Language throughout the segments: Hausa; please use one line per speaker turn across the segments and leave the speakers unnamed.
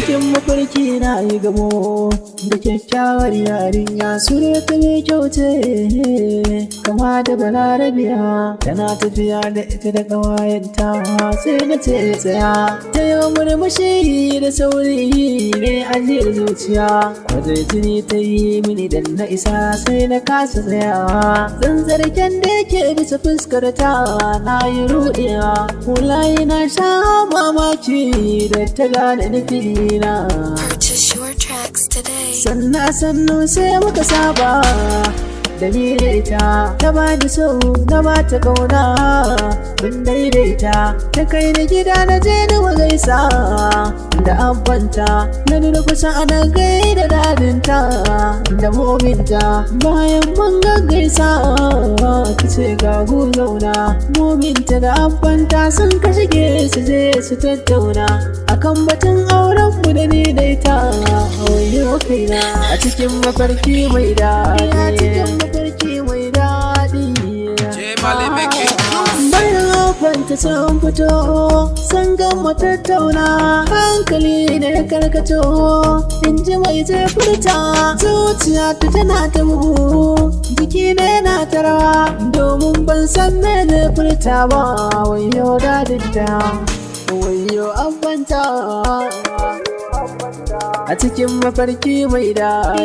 cikin mafarki na yi gamo da kyakkyawar yarinya surata mai kyau ce kama da balarabiya tana tafiya da ita da ƙawayenta sai na ce tsaya ta yi murmushi da sauri ne ajiyar zuciya wajen jini ta yi mini dan na isa sai na kasa tsayawa zanzarken da yake bisa fuskar ta na yi ruɗewa hulaye na sha mamaki da ta gane nufina sannu sai muka saba da ni da ita ta ba ni so na ba ta kauna mun daidaita ta kai ni gida na je ni gaisa da abbanta na nuna kusa ana gaida dadinta da mominta bayan mun gaggaisa ta ce ga zauna mominta da abbanta sun ka shige su je su tattauna akan batun auren mu da ni da ita wayo kaina a cikin mafarki mai daɗi bayan abanta sun fito sun gama tattauna hankali ne karkato in ji mai zai furta zuciya ta tana ta bugu jiki ne na ta rawa domin ban san me zai furta ba wayo dadinta wayo abanta a cikin mafarki mai daɗi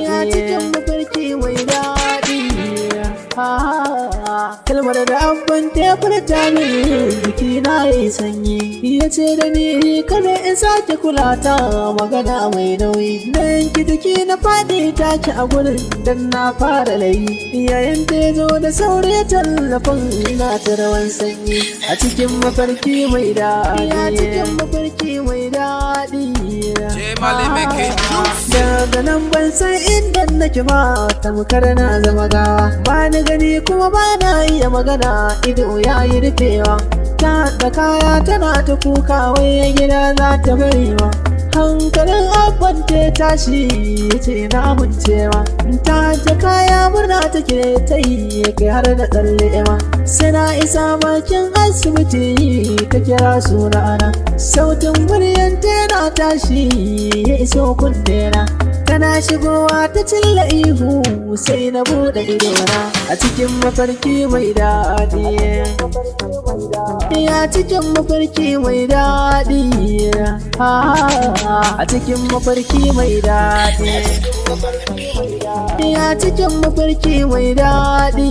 kalmar da abban ta furta mini jiki na yi sanyi ya ce da ni kada in sake kula ta magana mai nauyi dan ki jiki na faɗi taki a gurin dan na fara layi yayin ta zo da sauri tallafin ina ta rawan sanyi a cikin mafarki mai daɗi daga nan ban san inda nake ba tamkar na zama gawa ba ni gani kuma ba na iya magana ido ya yi rufewa ta da kaya tana ta kuka wai gida za ta barewa hankalin abban ta tashi ya ce na amincewa ta kaya murna take ta yi kai har da tsallewa sai na isa bakin asibiti ta kira sunana sautin muryanta yana tashi ya iso kunnena tana shigowa ta cilla ihu sai na buɗe idona a cikin mafarki mai daɗi ya cikin mafarki mai daɗi a cikin mafarki mai daɗi ya cikin mafarki mai daɗi